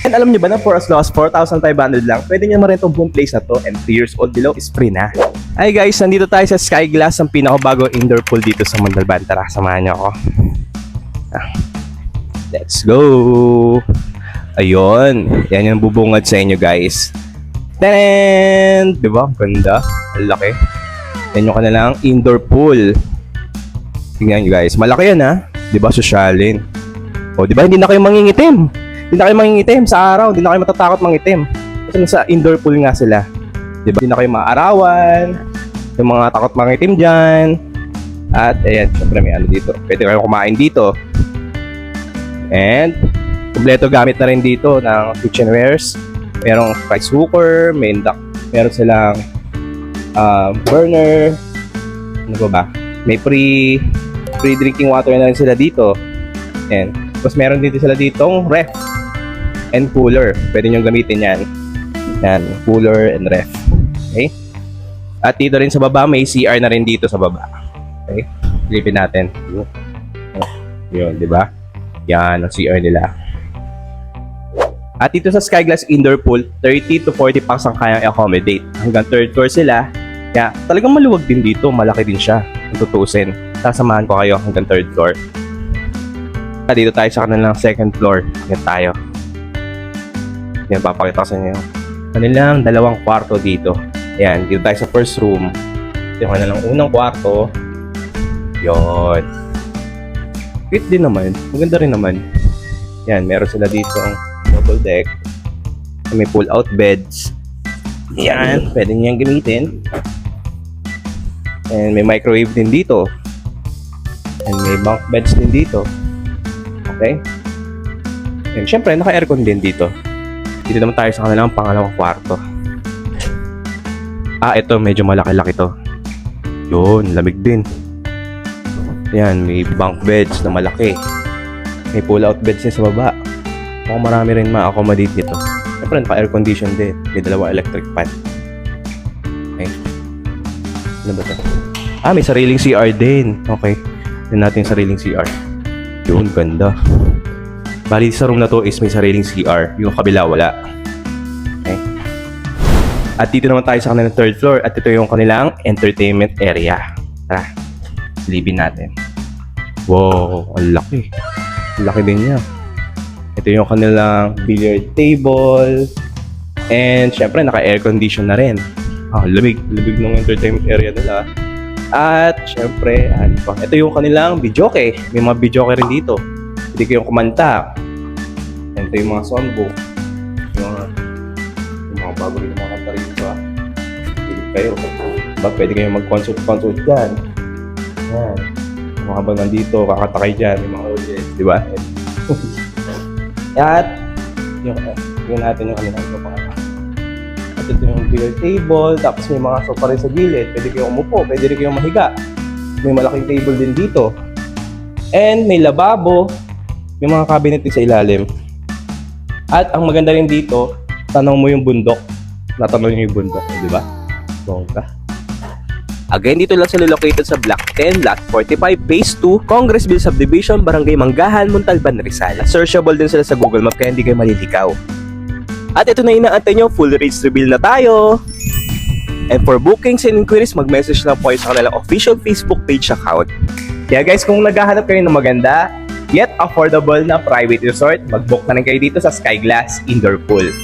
And alam niyo ba na for as low as 4,500 lang, pwede niyo ma-rent ang buong place na to, and 3 years old below is free na. Ay guys, nandito tayo sa Sky Glass, ang pinakabagong indoor pool dito sa Montalban. Tara, samahan niyo ako. Let's go! Ayun, yan yung bubungad sa inyo guys. Tadaan! Diba? Ganda. Ang laki. Yan yung kanilang indoor pool. Tingnan nyo guys. Malaki yan ha. Diba? Sosyalin. O diba? Hindi na kayo mangingitim. Hindi na kayo mangingitim sa araw. Hindi na kayo matatakot mangitim. Kasi nasa indoor pool nga sila. Diba? Hindi na kayo maarawan. Yung mga takot mangitim dyan. At ayan, syempre may ano dito. Pwede kayo kumain dito. And kompleto gamit na rin dito ng kitchenwares. Merong rice cooker, may induct. Meron silang burner. Ano ba ba? May free drinking water na rin sila dito. And tapos meron dito sila ditong ref and cooler. Pwede nyo gamitin yan. Yan, cooler and ref. Okay? At dito rin sa baba, may CR na rin dito sa baba. Okay? Silipin natin. Yun, di ba? Yan, ang CR nila. At dito sa Sky Glass Indoor Pool, 30 to 40 packs ang kayang accommodate. Hanggang 3rd floor sila. Kaya talagang maluwag din dito. Malaki din siya. Kung tutusin. Sasamahan ko kayo hanggang 3rd floor. At dito tayo sa kanilang 2nd floor. Yan tayo. Yan, papakita ko sa inyo. Kanilang 2 kwarto dito. Yan, dito tayo sa first room. Ito yung kanilang unang kwarto. Yon. Cute din naman. Maganda rin naman. Yan, meron sila dito ang double deck. May pull-out beds. Yan, pwede niyang gamitin. And may microwave din dito. And may bunk beds din dito. Okay? And syempre, naka-aircon din dito. Dito naman tayo sa kanilang pangalawang kwarto. Ito, medyo malaki-laki to. Yun, lamig din. Yan, may bunk beds na malaki. May pull-out beds din sa baba. Mukhang marami rin ma-accommodate dito. Siyempre, naka-air condition din. May 2 electric fan. Okay. Ano ba ito? May sariling CR din. Okay. Yun natin yung sariling CR. Yun, ganda. Bali, sa room na to is may sariling CR. Yung kabila, wala. Okay. At dito naman tayo sa kanilang 3rd floor. At ito yung kanilang entertainment area. Tara, silipin natin. Wow, ang laki. Ang laki din niya. Ito yung kanilang billiard table. And syempre, naka-air condition na rin. Lamig. Lamig ng entertainment area nila. At syempre, ano pa? Ito yung kanilang videoke. May mga videoke rin dito. Pwede kayong kumanta. Ito yung mga songbook. Yung mga bago rin mga kanta rito. Pwede kayo. Pwede kayong mag-concert dyan. Yan. Mga habang nandito, kakanta kayo dyan. Yung mga audience. Diba? At yung natin yung kanilang sopa. At ito yung billiard table. Tapos may mga sopa rin sa gilid. Pwede kayong umupo. Pwede rin kayong mahiga. May malaking table din dito. And may lababo. May mga cabinet din sa ilalim. At ang maganda rin dito, tanong mo yung bundok. Natanong nyo yung bundok. Diba? Bongga. Again, dito lang sila located sa Block 10, Lot 45, Phase 2, Congressville Subdivision, Barangay Manggahan, Montalban, Rizal. Searchable din sila sa Google Map kaya hindi kayo maliligaw. At ito na inaantay nyo, full rates reveal na tayo. And for bookings and inquiries, mag-message lang po kayo sa kanilang official Facebook page account. Kaya guys, kung naghahanap kayo ng maganda, yet affordable na private resort, mag-book na rin kayo dito sa Sky Glass Indoor Pool.